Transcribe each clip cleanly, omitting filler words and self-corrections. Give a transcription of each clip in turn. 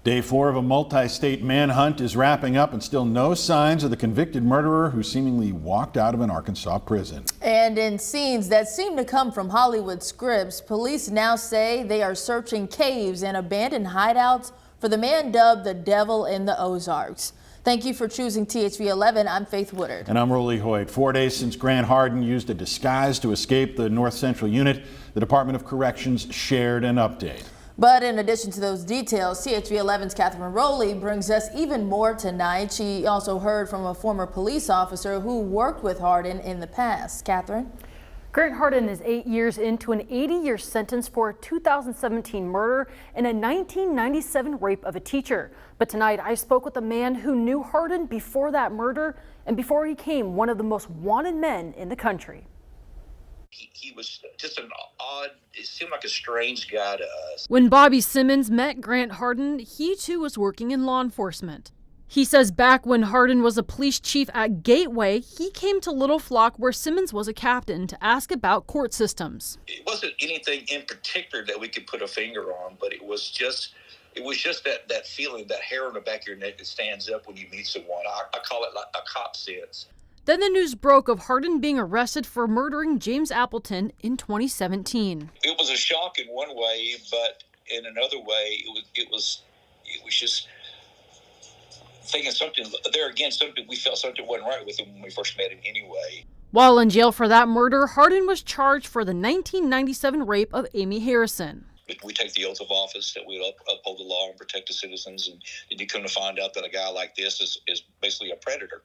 Day 4 of a multi-state manhunt is wrapping up, and still no signs of the convicted murderer who seemingly walked out of an Arkansas prison. And in scenes that seem to come from Hollywood scripts, police now say they are searching caves and abandoned hideouts for the man dubbed the Devil in the Ozarks. Thank you for choosing THV 11. I'm Faith Woodard. And I'm Rolly Hoyt. 4 days since Grant Hardin used a disguise to escape the North Central Unit, the Department of Corrections shared an update. But in addition to those details, THV 11's Catherine Rowley brings us even more tonight. She also heard from a former police officer who worked with Hardin in the past. Catherine? Grant Hardin is 8 years into an 80-year sentence for a 2017 murder and a 1997 rape of a teacher. But tonight I spoke with a man who knew Hardin before that murder and before he became one of the most wanted men in the country. He was just an odd, it seemed like a strange guy to us. When Bobby Simmons met Grant Hardin, he too was working in law enforcement. He says back when Hardin was a police chief at Gateway, he came to Little Flock where Simmons was a captain to ask about court systems. It wasn't anything in particular that we could put a finger on, but it was just that feeling, that hair on the back of your neck that stands up when you meet someone. I call it like a cop sense. Then the news broke of Hardin being arrested for murdering James Appleton in 2017. It was a shock in one way, but in another way, it was just thinking something there again. We felt something wasn't right with him when we first met him anyway. While in jail for that murder, Hardin was charged for the 1997 rape of Amy Harrison. We take the oath of office that we uphold the law and protect the citizens, and you come to find out that a guy like this is basically a predator.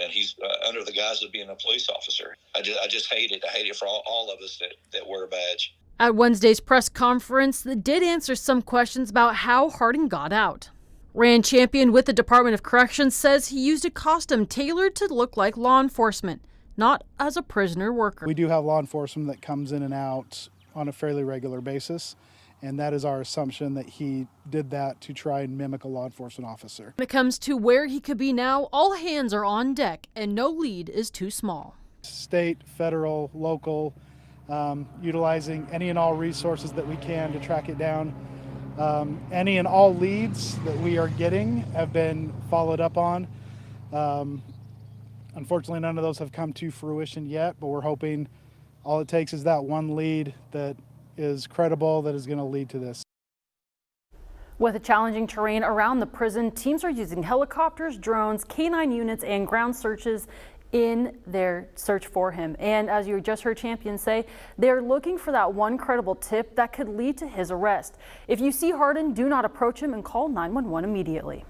And he's under the guise of being a police officer. I just hate it. I hate it for all of us that wear a badge. At Wednesday's press conference, they did answer some questions about how Hardin got out. Rand Champion with the Department of Corrections says he used a costume tailored to look like law enforcement, not as a prisoner worker. We do have law enforcement that comes in and out on a fairly regular basis, and that is our assumption that he did that to try and mimic a law enforcement officer. When it comes to where he could be now, all hands are on deck and no lead is too small. State, federal, local, utilizing any and all resources that we can to track it down. Any and all leads that we are getting have been followed up on. Unfortunately, none of those have come to fruition yet, but we're hoping all it takes is that one lead that is credible that is going to lead to this. With the challenging terrain around the prison, teams are using helicopters, drones, K9 units, and ground searches in their search for him. And as you just heard Champion say, they're looking for that one credible tip that could lead to his arrest. If you see Hardin, do not approach him and call 911 immediately.